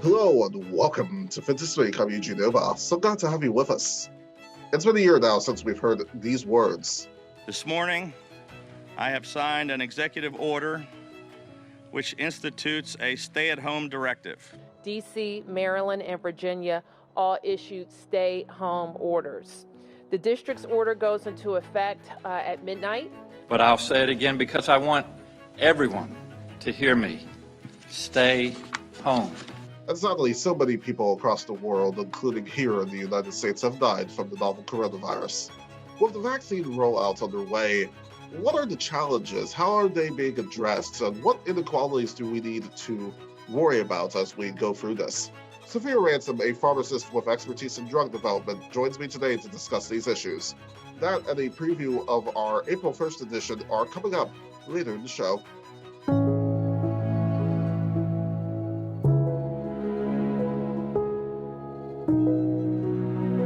Hello and welcome to Fit This Week. I'm Eugene Nova. So glad to have you with us. It's been a year now since we've heard these words. This morning, I have signed an executive order which institutes a stay-at-home directive. D.C., Maryland, and Virginia all issued stay-home orders. The district's order goes into effect at midnight. But I'll say it again because I want everyone to hear me. Stay home. And sadly, so many people across the world, including here in the United States, have died from the novel coronavirus. With the vaccine rollout underway, what are the challenges? How are they being addressed? And what inequalities do we need to worry about as we go through this? Safiya Ransome, a pharmacist with expertise in drug development, joins me today to discuss these issues. That and a preview of our April 1st edition are coming up later in the show.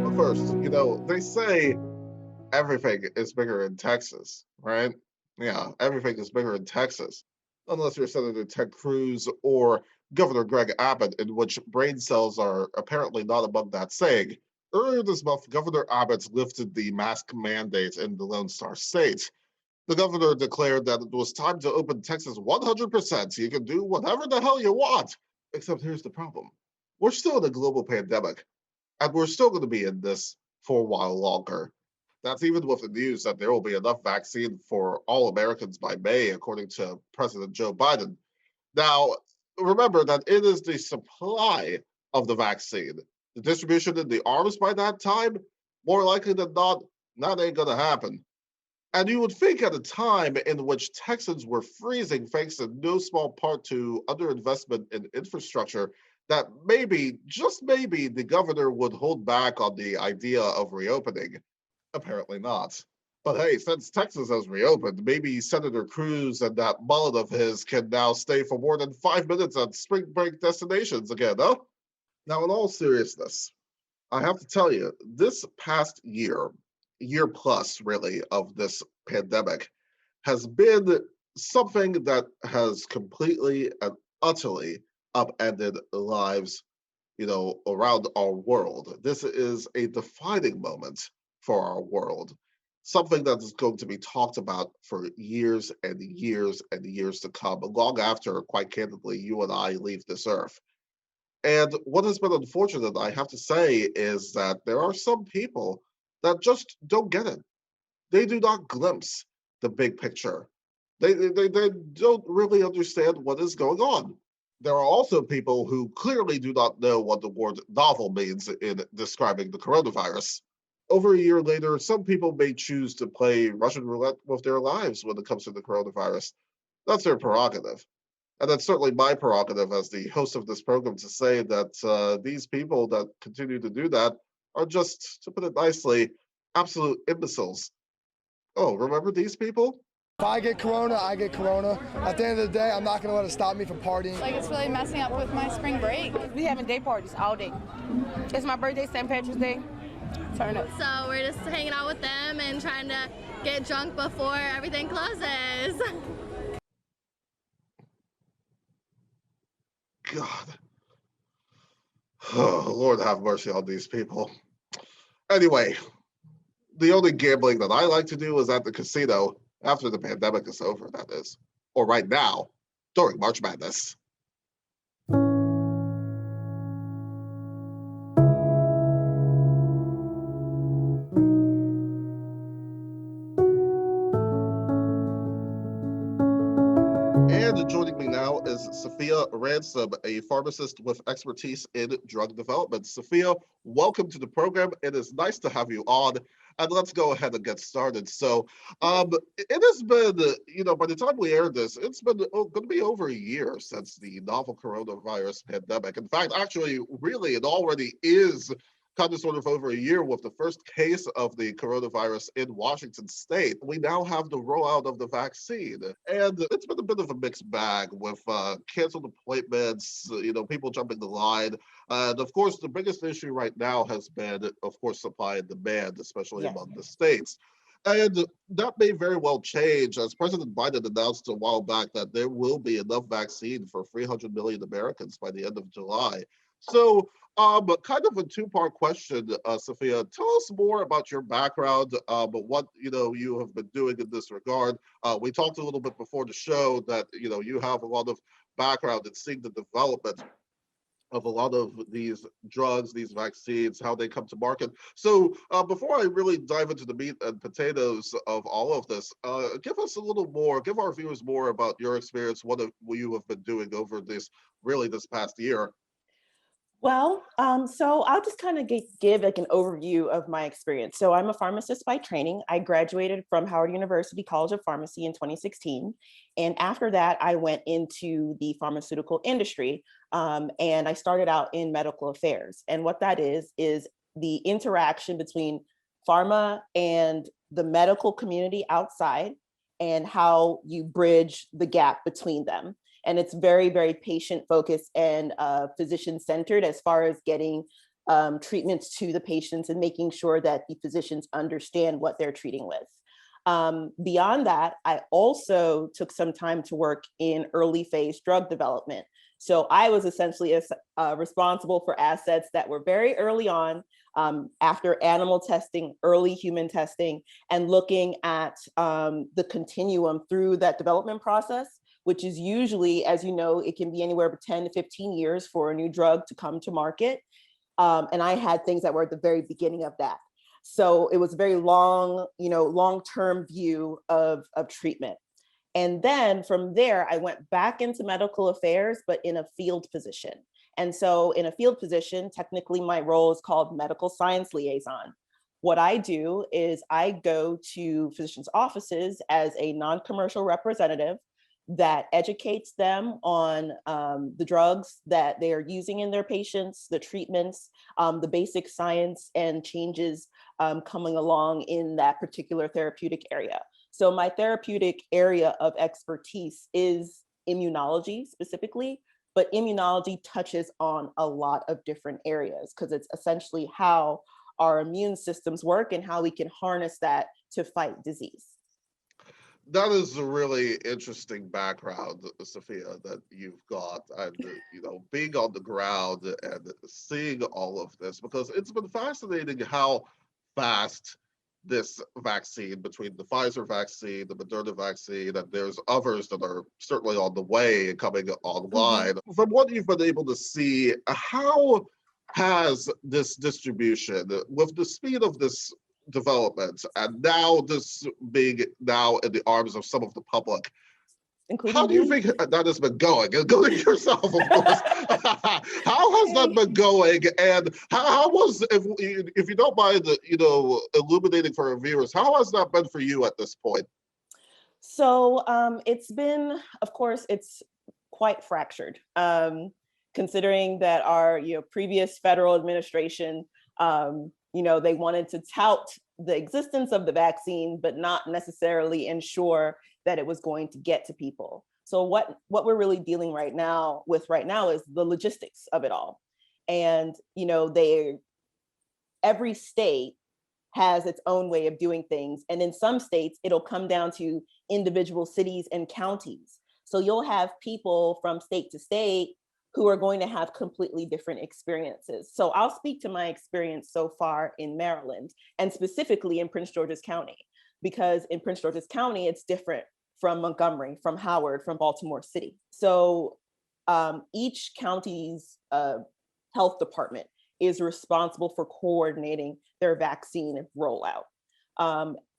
But first, they say everything is bigger in Texas, right? Yeah, everything is bigger in Texas. Unless you're Senator Ted Cruz or Governor Greg Abbott, in which brain cells are apparently not among that saying. Earlier this month, Governor Abbott lifted the mask mandate in the Lone Star State. The governor declared that it was time to open Texas 100%. You can do whatever the hell you want. Except here's the problem. We're still in a global pandemic, and we're still going to be in this for a while longer. That's even with the news that there will be enough vaccine for all Americans by May, according to President Joe Biden. Now, remember that it is the supply of the vaccine. The distribution in the arms by that time, more likely than not, that ain't going to happen. And you would think at a time in which Texans were freezing thanks in no small part to underinvestment in infrastructure, that maybe, just maybe, the governor would hold back on the idea of reopening. Apparently not. But hey, since Texas has reopened, maybe Senator Cruz and that mullet of his can now stay for more than 5 minutes at spring break destinations again, huh? Now, in all seriousness, I have to tell you, this past year plus really, of this pandemic has been something that has completely and utterly upended lives, around our world. This is a defining moment for our world, something that is going to be talked about for years and years and years to come, long after, quite candidly, you and I leave this earth. And what has been unfortunate, I have to say, is that there are some people that just don't get it. They do not glimpse the big picture. They don't really understand what is going on. There are also people who clearly do not know what the word novel means in describing the coronavirus. Over a year later, some people may choose to play Russian roulette with their lives when it comes to the coronavirus. That's their prerogative. And that's certainly my prerogative as the host of this program to say that these people that continue to do that are just, to put it nicely, absolute imbeciles. Oh, remember these people? If I get corona, I get corona. At the end of the day, I'm not going to let it stop me from partying. It's really messing up with my spring break. We having day parties all day. It's my birthday, St. Patrick's Day. Turn up. So we're just hanging out with them and trying to get drunk before everything closes. God. Oh, Lord have mercy on these people. Anyway, the only gambling that I like to do is at the casino after the pandemic is over, that is. Or right now, during March Madness. And joining me now is Safiya Ransome, a pharmacist with expertise in drug development. Safiya, welcome to the program. It is nice to have you on. And let's go ahead and get started. So it has been, by the time we aired this, it's been going to be over a year since the novel coronavirus pandemic. In fact, actually, really, it already is kind of sort of over a year with the first case of the coronavirus in Washington state. We now have the rollout of the vaccine. And it's been a bit of a mixed bag with canceled appointments, people jumping the line. And of course, the biggest issue right now has been, of course, supply and demand, especially among the states. And that may very well change, as President Biden announced a while back that there will be enough vaccine for 300 million Americans by the end of July. So, but kind of a two-part question, Safiya. Tell us more about your background, but what you have been doing in this regard. We talked a little bit before the show that you have a lot of background in seeing the development of a lot of these drugs, these vaccines, how they come to market. So before I really dive into the meat and potatoes of all of this, give us a little more, give our viewers more about your experience, what you have been doing over this past year. Well, so I'll just kind of give like an overview of my experience. So I'm a pharmacist by training. I graduated from Howard University College of Pharmacy in 2016. And after that, I went into the pharmaceutical industry, and I started out in medical affairs. And what that is the interaction between pharma and the medical community outside and how you bridge the gap between them. And it's very, very patient focused and physician centered as far as getting treatments to the patients and making sure that the physicians understand what they're treating with. Beyond that, I also took some time to work in early phase drug development. So I was essentially responsible for assets that were very early on, after animal testing, early human testing, and looking at the continuum through that development process, which is usually, as you know, it can be anywhere from 10 to 15 years for a new drug to come to market. And I had things that were at the very beginning of that. So it was a very long, long-term view of treatment. And then from there, I went back into medical affairs, but in a field position. And so in a field position, technically my role is called medical science liaison. What I do is I go to physicians' offices as a non-commercial representative that educates them on the drugs that they are using in their patients, the treatments, the basic science and changes coming along in that particular therapeutic area. So my therapeutic area of expertise is immunology specifically, but immunology touches on a lot of different areas because it's essentially how our immune systems work and how we can harness that to fight disease. That is a really interesting background, Safiya, that you've got, and being on the ground and seeing all of this, because it's been fascinating how fast this vaccine, between the Pfizer vaccine, the Moderna vaccine, and there's others that are certainly on the way and coming online. Mm-hmm. From what you've been able to see, how has this distribution, with the speed of this development, and now this being now in the arms of some of the public, including how do you think that has been going? Including yourself, of course. How has that been going? And how was, if you don't mind, illuminating for our viewers, how has that been for you at this point? So it's been, of course, it's quite fractured, considering that our previous federal administration, they wanted to tout the existence of the vaccine, but not necessarily ensure that it was going to get to people. So what we're really dealing right now is the logistics of it all. And, every state has its own way of doing things. And in some states, it'll come down to individual cities and counties. So you'll have people from state to state who are going to have completely different experiences. So I'll speak to my experience so far in Maryland, and specifically in Prince George's County, because in Prince George's County, it's different from Montgomery, from Howard, from Baltimore City. So each county's health department is responsible for coordinating their vaccine rollout.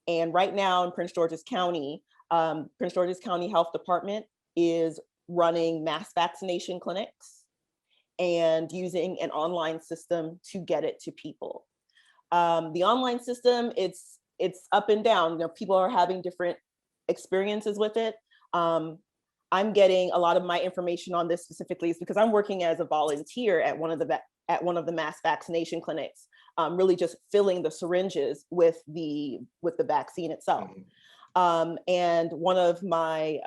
And right now in Prince George's County Health Department is running mass vaccination clinics and using an online system to get it to people. The online system, it's up and down. People are having different experiences with it. I'm getting a lot of my information on this specifically is because I'm working as a volunteer at one of the mass vaccination clinics, really just filling the syringes with the vaccine itself. And one of my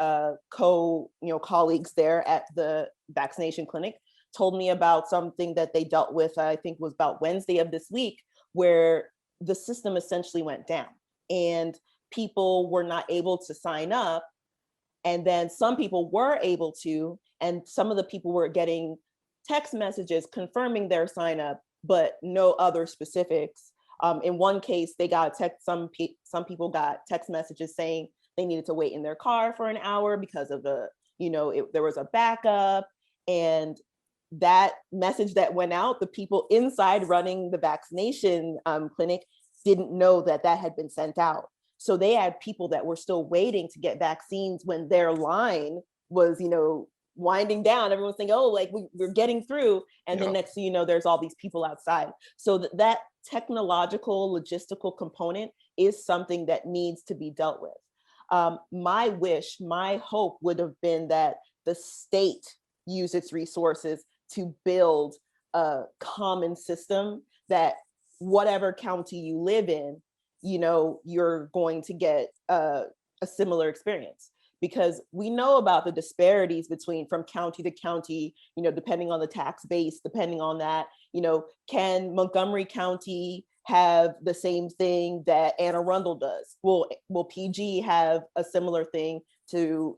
colleagues there at the vaccination clinic told me about something that they dealt with, I think was about Wednesday of this week, where the system essentially went down and people were not able to sign up. And then some people were able to, and some of the people were getting text messages confirming their sign up, but no other specifics. In one case, they got text. Some people got text messages saying they needed to wait in their car for an hour because of there was a backup, and that message that went out, the people inside running the vaccination clinic didn't know that had been sent out. So they had people that were still waiting to get vaccines when their line was, winding down. Everyone's saying, oh, like we're getting through. And then next thing you know, there's all these people outside. So that technological, logistical component is something that needs to be dealt with. My hope would have been that the state use its resources to build a common system that whatever county you live in, you're going to get a similar experience, because we know about the disparities from county to county, depending on the tax base, depending on that, can Montgomery County have the same thing that Anne Arundel does? Will PG have a similar thing to,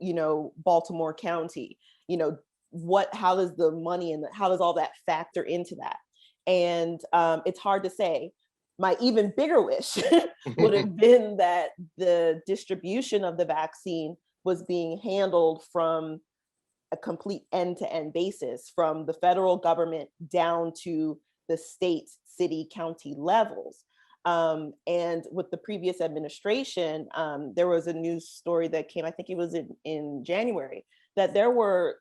Baltimore County? How does the money and how does all that factor into that? And it's hard to say. My even bigger wish would have been that the distribution of the vaccine was being handled from a complete end-to-end basis, from the federal government down to the state, city, county levels. And with the previous administration, there was a news story that came, I think it was in January, that there were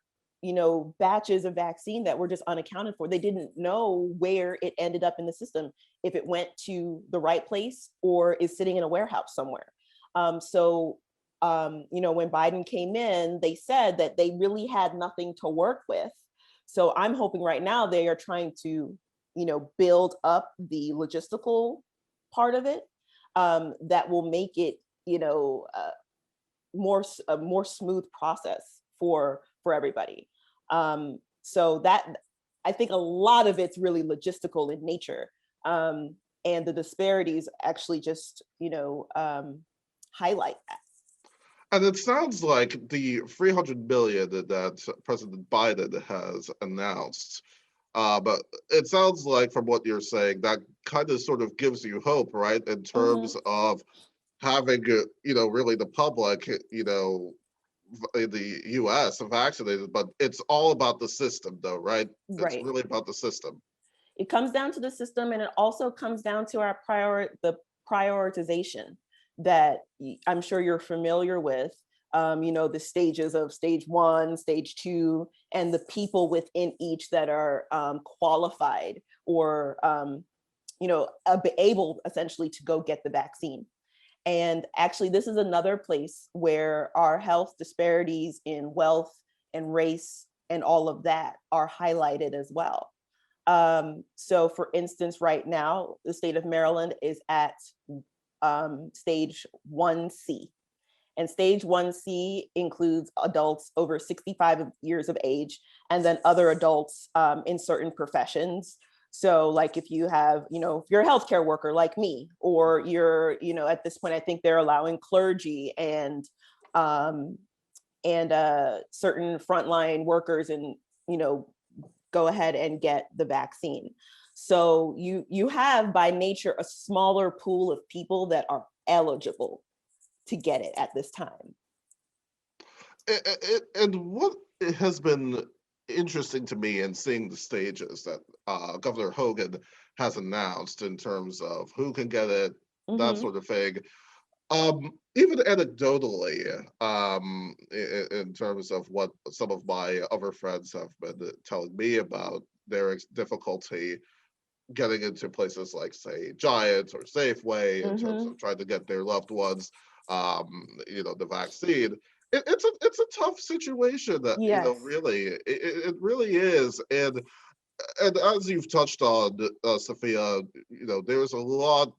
batches of vaccine that were just unaccounted for. They didn't know where it ended up in the system, if it went to the right place or is sitting in a warehouse somewhere. When Biden came in, they said that they really had nothing to work with. So I'm hoping right now they are trying to, build up the logistical part of it, that will make it, a more smooth process for everybody. So that, I think a lot of it's really logistical in nature. And the disparities actually just, highlight that. And it sounds like the $300 billion that President Biden has announced, but it sounds like from what you're saying, that kind of sort of gives you hope, right? In terms of having, really the public, in the US vaccinated, but it's all about the system though, right? Right. It's really about the system. It comes down to the system, and it also comes down to the prioritization that I'm sure you're familiar with, the stages of stage 1, stage 2, and the people within each that are qualified or, able essentially to go get the vaccine. And actually, this is another place where our health disparities in wealth and race and all of that are highlighted as well. So for instance, right now, the state of Maryland is at stage 1C. And stage 1C includes adults over 65 years of age, and then other adults in certain professions. So like if you have, if you're a healthcare worker like me, or you're, at this point, I think they're allowing clergy and certain frontline workers and, go ahead and get the vaccine. So you have by nature a smaller pool of people that are eligible to get it at this time. And what has been interesting to me in seeing the stages that Governor Hogan has announced in terms of who can get it, that sort of thing. Even anecdotally, in terms of what some of my other friends have been telling me about their difficulty getting into places like, say, Giant or Safeway in terms of trying to get their loved ones, the vaccine. It's a tough situation that, really, it really is. And as you've touched on, Safiya, there's a lot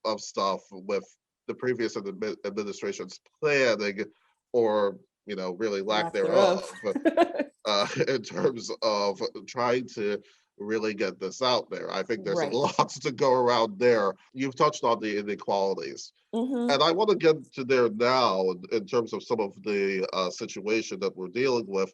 of stuff with the previous administration's planning, or really lack thereof, in terms of trying to really get this out there. I think there's a lot to go around there. You've touched on the inequalities. And I want to get to there now in terms of some of the situation that we're dealing with.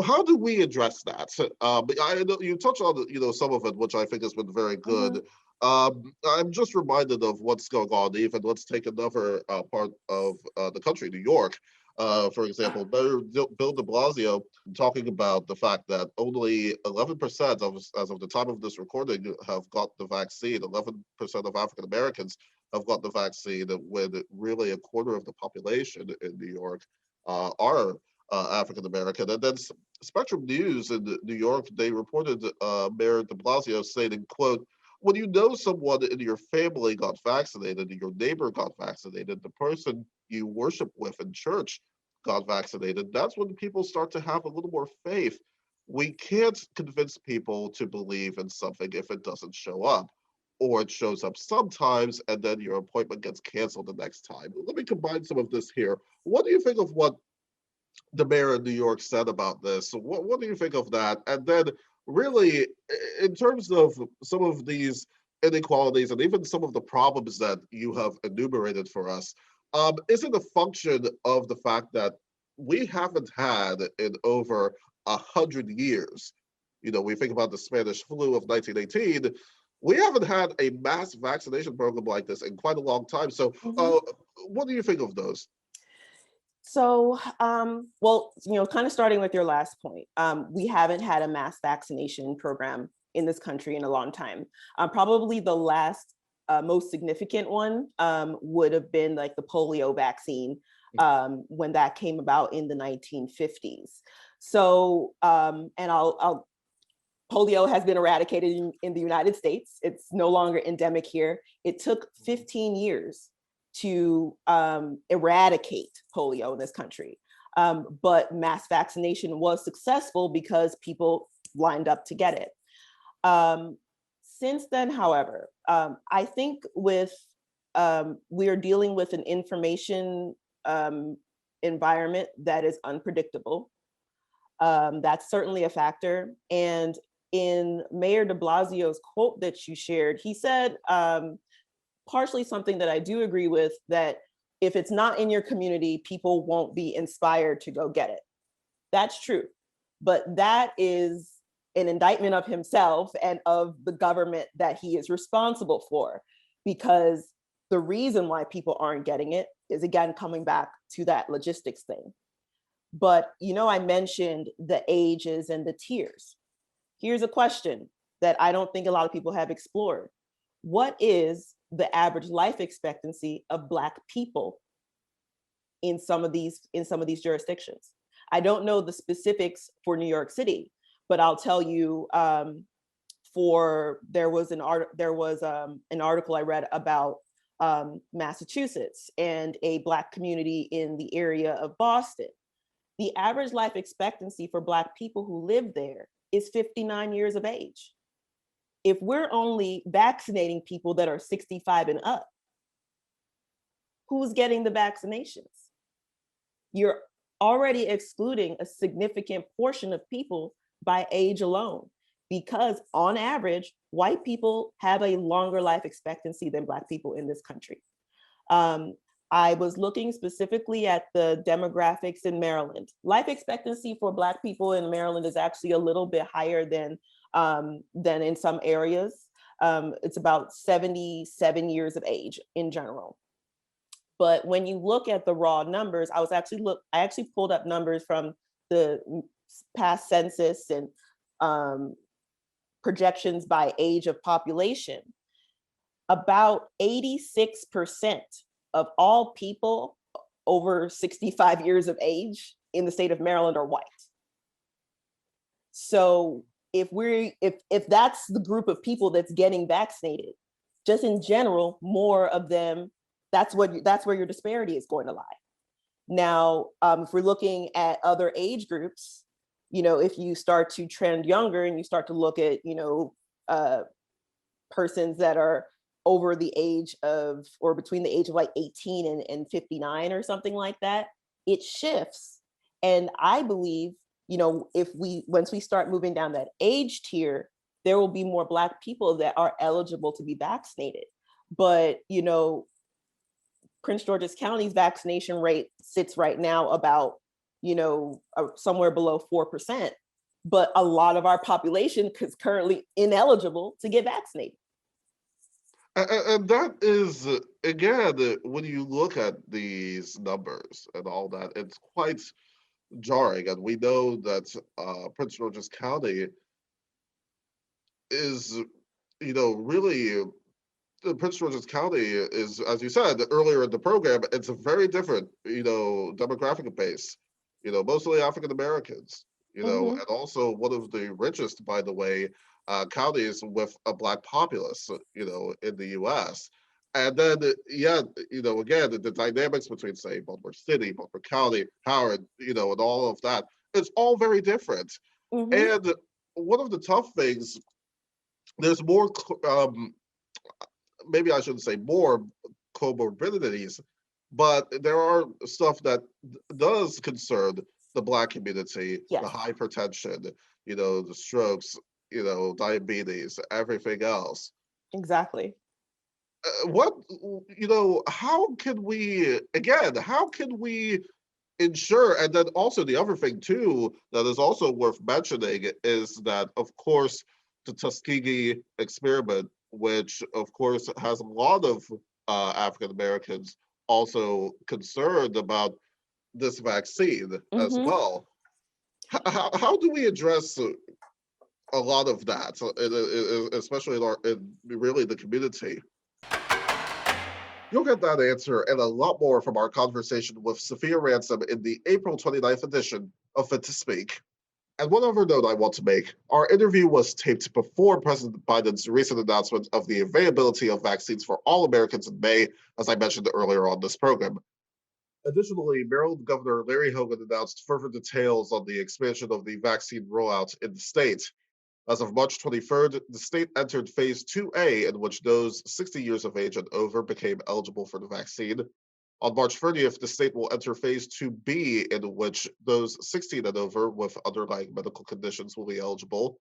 how do we address that? But I know you touched on, some of it, which I think has been very good. I'm just reminded of what's going on. Even let's take another part of the country, New York. For example, Bill de Blasio talking about the fact that only 11% as of the time of this recording have got the vaccine. 11% of African Americans have got the vaccine, when really a quarter of the population in New York are African American. And then Spectrum News in New York, they reported Mayor de Blasio stating, quote, when you know someone in your family got vaccinated, your neighbor got vaccinated, the person you worship with in church got vaccinated, that's when people start to have a little more faith. We can't convince people to believe in something if it doesn't show up, or it shows up sometimes and then your appointment gets canceled the next time. Let me combine some of this here. What do you think of what the mayor of New York said about this? What do you think of that? And then, really, in terms of some of these inequalities and even some of the problems that you have enumerated for us, is it a function of the fact that we haven't had in over 100 years? We think about the Spanish flu of 1918. We haven't had a mass vaccination program like this in quite a long time. So, what do you think of those? So, well, kind of starting with your last point, we haven't had a mass vaccination program in this country in a long time. Probably the last most significant one would have been like the polio vaccine when that came about in the 1950s. So, and polio has been eradicated in the United States. It's no longer endemic here. It took 15 years to eradicate polio in this country. But mass vaccination was successful because people lined up to get it. Since then, however, I think we are dealing with an information environment that is unpredictable. That's certainly a factor. And in Mayor de Blasio's quote that you shared, he said, partially something that I do agree with, that if it's not in your community, people won't be inspired to go get it. That's true. But that is an indictment of himself and of the government that he is responsible for, because the reason why people aren't getting it is, again, coming back to that logistics thing. But, I mentioned the ages and the tiers. Here's a question that I don't think a lot of people have explored. What is the average life expectancy of Black people in some of these jurisdictions? I don't know the specifics for New York City, but I'll tell you, there was an article I read about Massachusetts and a Black community in the area of Boston. The average life expectancy for Black people who live there is 59 years of age. If we're only vaccinating people that are 65 and up, who's getting the vaccinations? You're already excluding a significant portion of people by age alone, because on average, white people have a longer life expectancy than Black people in this country. I was looking specifically at the demographics in Maryland. Life expectancy for Black people in Maryland is actually a little bit higher than in some areas. It's about 77 years of age in general. But when you look at the raw numbers, I actually pulled up numbers from the past census and projections by age of population. About 86% of all people over 65 years of age in the state of Maryland are white. So if that's the group of people that's getting vaccinated, just in general, more of them, that's where your disparity is going to lie. Now, if we're looking at other age groups, if you start to trend younger and you start to look at, persons that are over the age of, or between the age of like 18 and 59 or something like that, it shifts. And I believe, once we start moving down that age tier, there will be more Black people that are eligible to be vaccinated. But, Prince George's County's vaccination rate sits right now about somewhere below 4%, but a lot of our population is currently ineligible to get vaccinated. And that is, again, when you look at these numbers and all that, it's quite jarring. And we know that Prince George's County is, really, Prince George's County is, as you said earlier in the program, it's a very different, demographic base, mostly African Americans, and also one of the richest, by the way, counties with a Black populace, in the US. And then, again, the dynamics between, say, Baltimore City, Baltimore County, Howard, and all of that, it's all very different. And one of the tough things, there's more, maybe I shouldn't say more comorbidities, but there are stuff that does concern the Black community, the hypertension, the strokes, diabetes, everything else. Exactly. How can we ensure, and then also the other thing too, that is also worth mentioning is that, of course, the Tuskegee experiment, which of course has a lot of African Americans also concerned about this vaccine as well. How do we address a lot of that, especially in really the community? You'll get that answer and a lot more from our conversation with Safiya Ransome in the April 29th edition of Fit to Speak. And one other note I want to make, our interview was taped before President Biden's recent announcement of the availability of vaccines for all Americans in May, as I mentioned earlier on this program. Additionally, Maryland Governor Larry Hogan announced further details on the expansion of the vaccine rollout in the state. As of March 23rd, the state entered Phase 2A, in which those 60 years of age and over became eligible for the vaccine. On March 30th, the state will enter Phase 2B, in which those 16 and over with underlying medical conditions will be eligible.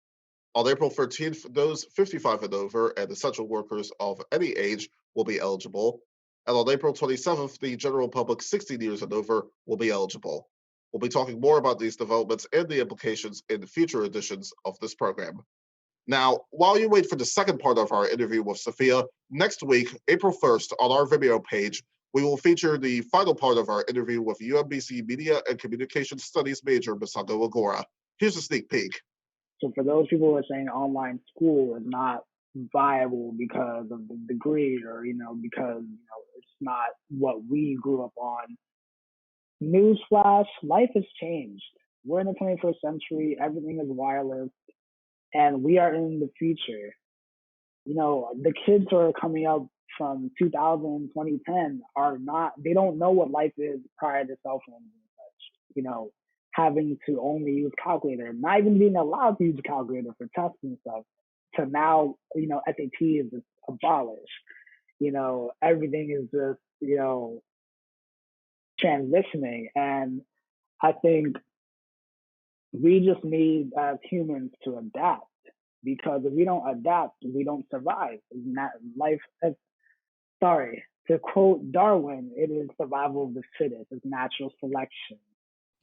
On April 13th, those 55 and over and essential workers of any age will be eligible. And on April 27th, the general public 16 years and over will be eligible. We'll be talking more about these developments and the implications in future editions of this program. Now, while you wait for the second part of our interview with Safiya, next week, April 1st, on our Vimeo page, we will feature the final part of our interview with UMBC Media and Communication Studies major, Misago Agora. Here's a sneak peek. So for those people who are saying online school is not viable because of the degree or, because, it's not what we grew up on, newsflash, life has changed. We're in the 21st century. Everything is wireless. And we are in the future. The kids who are coming up from 2000, 2010 they don't know what life is prior to cell phones and such. Having to only use calculator, not even being allowed to use a calculator for tests and stuff, to now, SAT is just abolished. Everything is just, transitioning. And I think we just need as humans to adapt, because if we don't adapt, we don't survive. To quote Darwin, it is survival of the fittest, it's natural selection.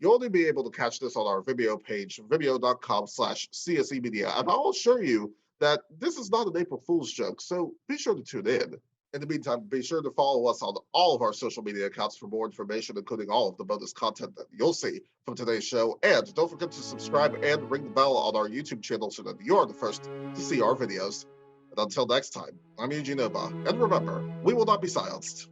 You'll only be able to catch this on our Vimeo page, vimeo.com/CSE Media. And I'll assure you that this is not an April Fool's joke, so be sure to tune in. In the meantime, be sure to follow us on all of our social media accounts for more information, including all of the bonus content that you'll see from today's show. And don't forget to subscribe and ring the bell on our YouTube channel so that you're the first to see our videos. And until next time, I'm Eugene Oba, and remember, we will not be silenced.